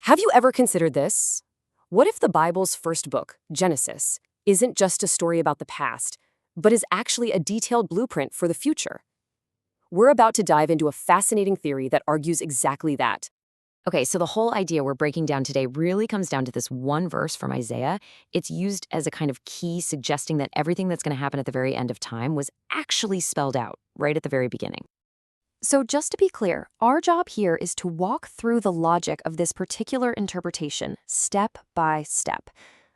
Have you ever considered this? What if the Bible's first book, Genesis, isn't just a story about the past, but is actually a detailed blueprint for the future? We're about to dive into a fascinating theory that argues exactly that. Okay, so the whole idea we're breaking down today really comes down to this one verse from Isaiah. It's used as a kind of key suggesting that everything that's going to happen at the very end of time was actually spelled out right at the very beginning. So just to be clear, our job here is to walk through the logic of this particular interpretation, step by step.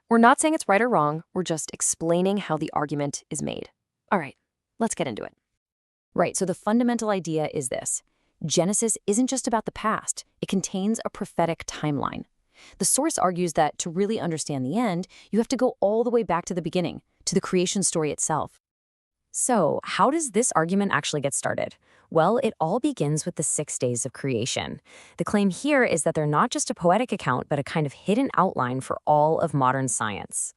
We're not saying it's right or wrong, we're just explaining how the argument is made. All right, let's get into it. Right, so the fundamental idea is this. Genesis isn't just about the past. It contains a prophetic timeline. The source argues that to really understand the end, you have to go all the way back to the beginning, to the creation story itself. So, how does this argument actually get started? Well, it all begins with the 6 days of creation. The claim here is that they're not just a poetic account, but a kind of hidden outline for all of modern science.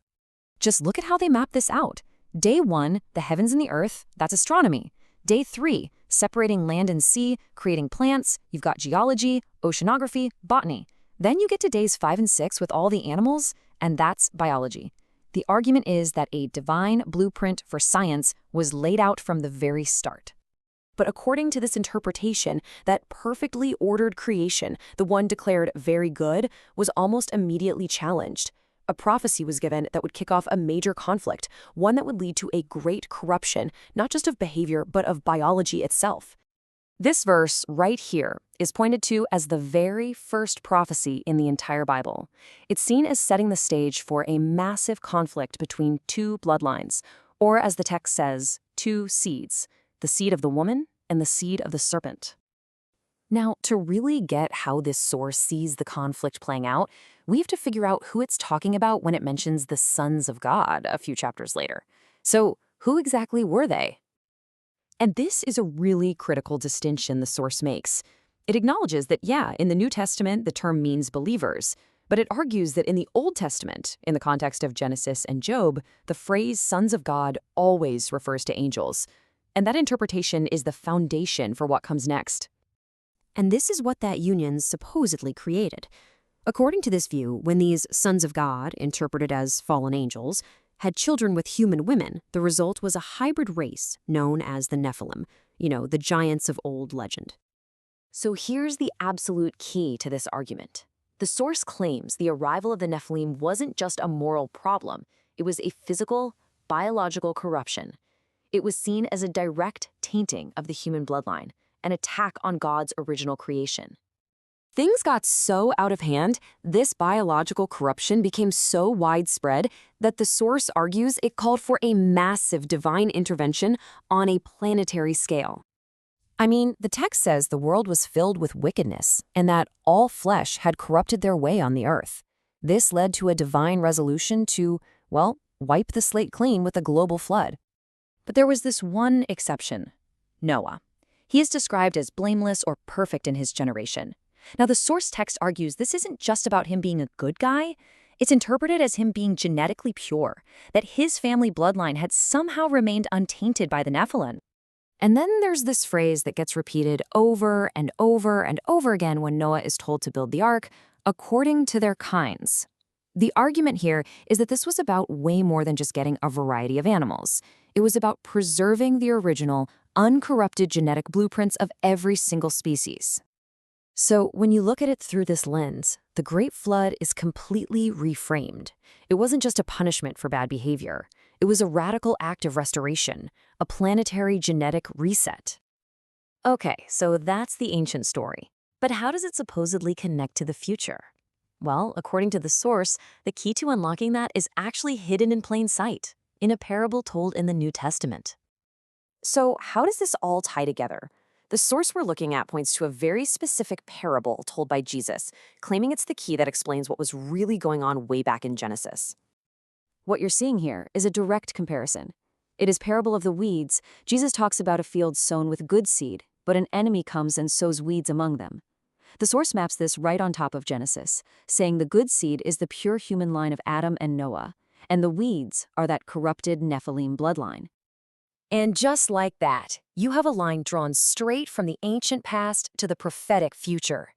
Just look at how they map this out. Day 1, the heavens and the earth, that's astronomy. Day 3, separating land and sea, creating plants, you've got geology, oceanography, botany. Then you get to days 5 and 6 with all the animals, and that's biology. The argument is that a divine blueprint for science was laid out from the very start. But according to this interpretation, that perfectly ordered creation, the one declared very good, was almost immediately challenged. A prophecy was given that would kick off a major conflict, one that would lead to a great corruption, not just of behavior, but of biology itself. This verse right here is pointed to as the very first prophecy in the entire Bible. It's seen as setting the stage for a massive conflict between two bloodlines, or as the text says, two seeds, the seed of the woman and the seed of the serpent. Now, to really get how this source sees the conflict playing out, we have to figure out who it's talking about when it mentions the sons of God a few chapters later. So, who exactly were they? And this is a really critical distinction the source makes. It acknowledges that, yeah, in the New Testament, the term means believers, but it argues that in the Old Testament, in the context of Genesis and Job, the phrase sons of God always refers to angels. And that interpretation is the foundation for what comes next. And this is what that union supposedly created. According to this view, when these sons of God, interpreted as fallen angels, had children with human women, the result was a hybrid race known as the Nephilim, the giants of old legend. So here's the absolute key to this argument. The source claims the arrival of the Nephilim wasn't just a moral problem, it was a physical, biological corruption. It was seen as a direct tainting of the human bloodline, an attack on God's original creation. Things got so out of hand, this biological corruption became so widespread that the source argues it called for a massive divine intervention on a planetary scale. I mean, the text says the world was filled with wickedness and that all flesh had corrupted their way on the earth. This led to a divine resolution to, wipe the slate clean with a global flood. But there was this one exception, Noah. He is described as blameless or perfect in his generation. Now, the source text argues this isn't just about him being a good guy. It's interpreted as him being genetically pure, that his family bloodline had somehow remained untainted by the Nephilim. And then there's this phrase that gets repeated over and over and over again when Noah is told to build the ark, according to their kinds. The argument here is that this was about way more than just getting a variety of animals. It was about preserving the original, uncorrupted genetic blueprints of every single species. So when you look at it through this lens, the Great Flood is completely reframed. It wasn't just a punishment for bad behavior. It was a radical act of restoration, a planetary genetic reset. Okay, so that's the ancient story. But how does it supposedly connect to the future? Well, according to the source, the key to unlocking that is actually hidden in plain sight, in a parable told in the New Testament. So how does this all tie together? The source we're looking at points to a very specific parable told by Jesus, claiming it's the key that explains what was really going on way back in Genesis. What you're seeing here is a direct comparison. In his parable of the weeds, Jesus talks about a field sown with good seed, but an enemy comes and sows weeds among them. The source maps this right on top of Genesis, saying the good seed is the pure human line of Adam and Noah, and the weeds are that corrupted Nephilim bloodline. And just like that, you have a line drawn straight from the ancient past to the prophetic future.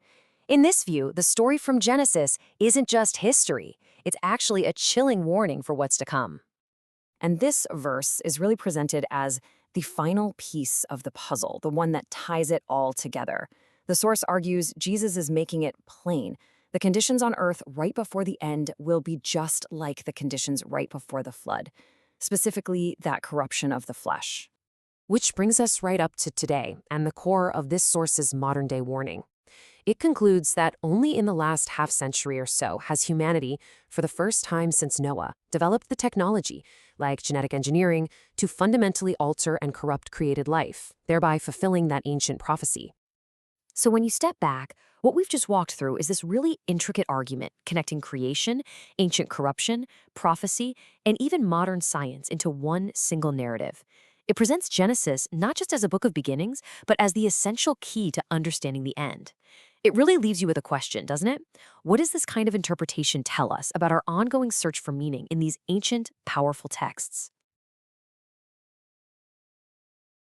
In this view, the story from Genesis isn't just history, it's actually a chilling warning for what's to come. And this verse is really presented as the final piece of the puzzle, the one that ties it all together. The source argues Jesus is making it plain. The conditions on earth right before the end will be just like the conditions right before the flood, specifically that corruption of the flesh. Which brings us right up to today and the core of this source's modern-day warning. It concludes that only in the last half-century or so has humanity, for the first time since Noah, developed the technology, like genetic engineering, to fundamentally alter and corrupt created life, thereby fulfilling that ancient prophecy. So when you step back, what we've just walked through is this really intricate argument connecting creation, ancient corruption, prophecy, and even modern science into one single narrative. It presents Genesis not just as a book of beginnings, but as the essential key to understanding the end. It really leaves you with a question, doesn't it? What does this kind of interpretation tell us about our ongoing search for meaning in these ancient, powerful texts?